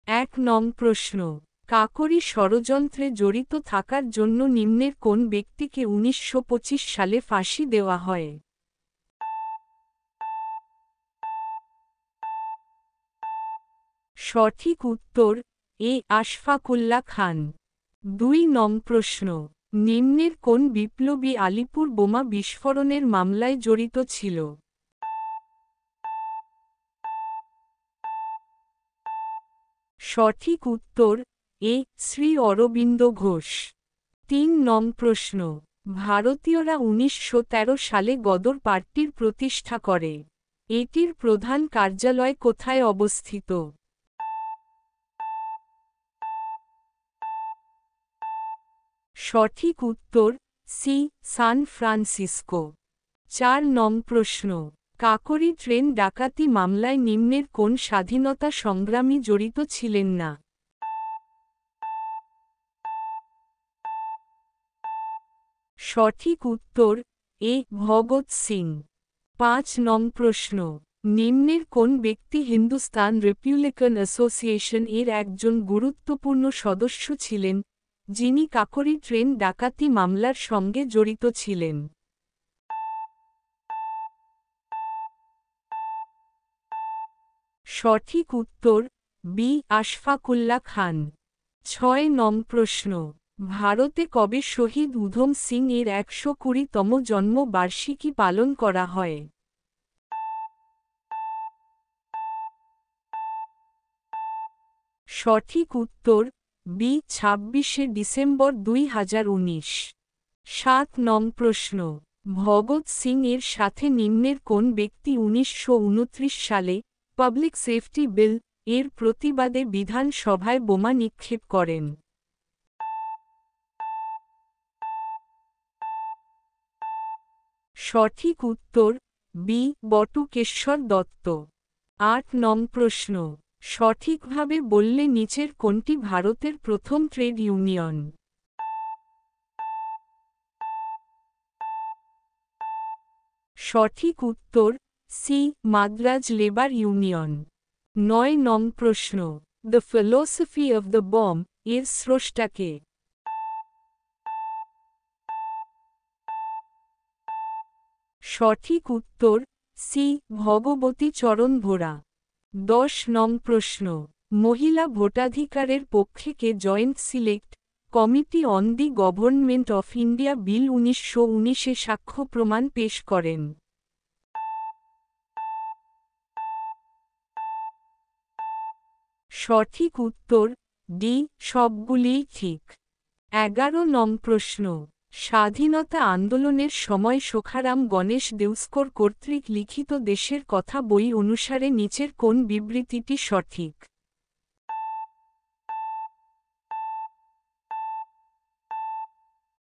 এক নং প্রশ্ন, কাকরি ষড়যন্ত্রে জড়িত থাকার জন্য নিম্নের কোন ব্যক্তিকে ১৯২৫ সালে ফাঁসি দেওয়া হয়? সঠিক উত্তর এ আশফাকুল্লাহ খান। ২ নং প্রশ্ন, নিম্নের কোন বিপ্লবী আলিপুর বোমা বিস্ফোরণের মামলায় জড়িত ছিল? সঠিক উত্তর এ শ্রী অরবিন্দ ঘোষ। ৩ নং প্রশ্ন, ভারতীয়রা ১৯১৩ সালে গদর পার্টির প্রতিষ্ঠা করে। এটির প্রধান কার্যালয় কোথায় অবস্থিত? সঠিক উত্তর সি সান ফ্রান্সিসকো। ৪ নং প্রশ্ন, কাকরি ট্রেন ডাকাতি মামলায় নিম্নের কোন স্বাধীনতা সংগ্রামী জড়িত ছিলেন না? সঠিক উত্তর এ ভগৎ সিং। ৫ নং প্রশ্ন, নিম্নের কোন ব্যক্তি হিন্দুস্তান রিপাবলিকান অ্যাসোসিয়েশন এর একজন গুরুত্বপূর্ণ সদস্য ছিলেন, যিনি কাকরি ট্রেন ডাকাতি মামলার সঙ্গে জড়িত ছিলেন? সঠিক উত্তর বি আশফাকুল্লাহ খান। ৬ নং প্রশ্ন, ভারতে কবে শহীদ উধম সিং এর ১২০তম জন্মবার্ষিকী পালন করা হয়? সঠিক উত্তর বি ২৬শে ডিসেম্বর ২০১৯। ৭ নং প্রশ্ন, ভগৎ সিং এর সাথে নিম্নের কোন ব্যক্তি ১৯২৯ সালে পাবলিক সেফটি বিল এর প্রতিবাদে বিধানসভায় বোমা নিক্ষেপ করেন? সঠিক উত্তর বি বটুকেশ্বর দত্ত। ৮ নং প্রশ্ন, সঠিকভাবে বললে নিচের কোনটি ভারতের প্রথম ট্রেড ইউনিয়ন? সঠিক উত্তর সি মাদ্রাজ লেবার ইউনিয়ন। ৯ নং প্রশ্ন, the philosophy of the bomb এর স্রষ্টা কে? সঠিক উত্তর সি ভগবতী চরণ ভোরা। ১০ নং প্রশ্ন, মহিলা ভোটাধিকারের পক্ষে কে joint select committee on the government of India bill ১৯১৯-এ সাক্ষ্য প্রমাণ পেশ করেন? সঠিক উত্তর ডি সবগুলিই ঠিক। ১১ নং প্রশ্ন, স্বাধীনতা আন্দোলনের সময় শোখারাম গণেশ দেউস্কর কর্তৃক লিখিত দেশের কথা বই অনুসারে নিচের কোন বিবৃতিটি সঠিক?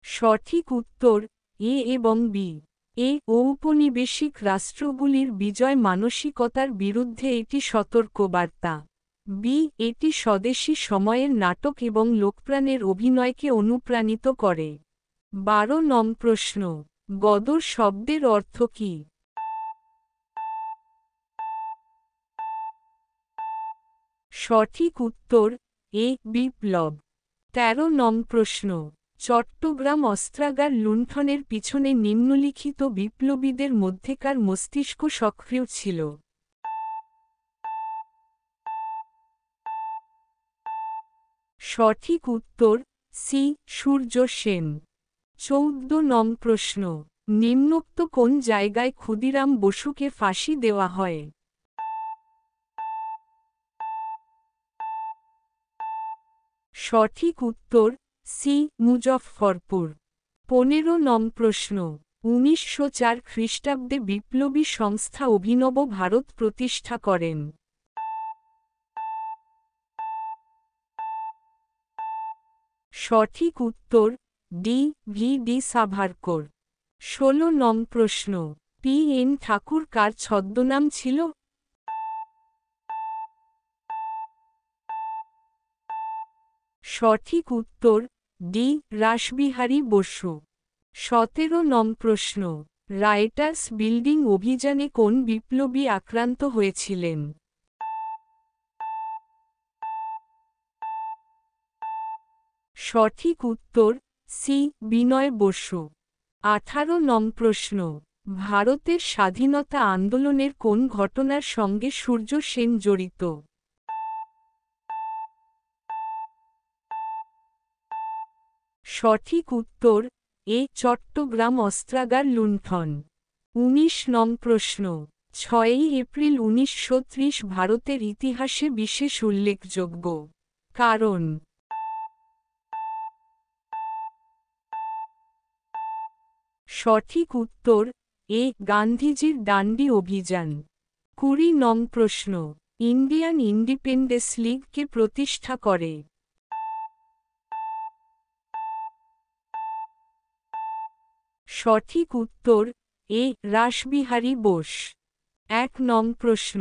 সঠিক উত্তর এ এবং বি। এ ঔপনিবেশিক রাষ্ট্রগুলির বিজয় মানসিকতার বিরুদ্ধে এটি সতর্কবার্তা। বি এটি স্বদেশী সময়ের নাটক এবং লোকপ্রাণের অভিনয়কে অনুপ্রাণিত করে। ১২ নং প্রশ্ন, গদর শব্দের অর্থ কী? সঠিক উত্তর এ বিপ্লব। ১৩ নং প্রশ্ন, চট্টগ্রাম অস্ত্রাগার লুণ্ঠনের পিছনে নিম্নলিখিত বিপ্লবীদের মধ্যেকার মস্তিষ্ক সক্রিয় ছিল? সঠিক উত্তর সি সূর্য সেন। ১৪ নং প্রশ্ন, নিম্নোক্ত কোন জায়গায় ক্ষুদিরাম বসুকে ফাঁসি দেওয়া হয়? সঠিক উত্তর সি মুজফ্ফরপুর। ১৫ নং প্রশ্ন, ১৯০৪ খ্রিস্টাব্দে বিপ্লবী সংস্থা অভিনব ভারত প্রতিষ্ঠা করেন? সঠিক উত্তর ডি ভি ডি সাভারকর। ১৬ নং প্রশ্ন, পি এন ঠাকুর কার ছদ্মনাম ছিল? সঠিক উত্তর ডি রাসবিহারী বসু। ১৭ নং প্রশ্ন, রাইটার্স বিল্ডিং অভিযানে কোন বিপ্লবী আক্রান্ত হয়েছিলেন? সঠিক উত্তর সি বিনয় বসু। 18 নং প্রশ্ন, ভারতের স্বাধীনতা আন্দোলনের কোন ঘটনার সঙ্গে সূর্য সেন জড়িত? সঠিক উত্তর এ চট্টগ্রাম অস্ত্রাগার লুণ্ঠন। 19 নং প্রশ্ন, 6ই এপ্রিল 1930 ভারতের ইতিহাসে বিশেষ উল্লেখযোগ্য কারণ? সঠিক উত্তর এ গান্ধীজির ডান্ডি অভিযান। 20 নং প্রশ্ন, ইন্ডিয়ান ইন্ডিপেন্ডেন্স লীগ কে প্রতিষ্ঠা করে? সঠিক উত্তর এ রাসবিহারী বোস। 1 নং প্রশ্ন,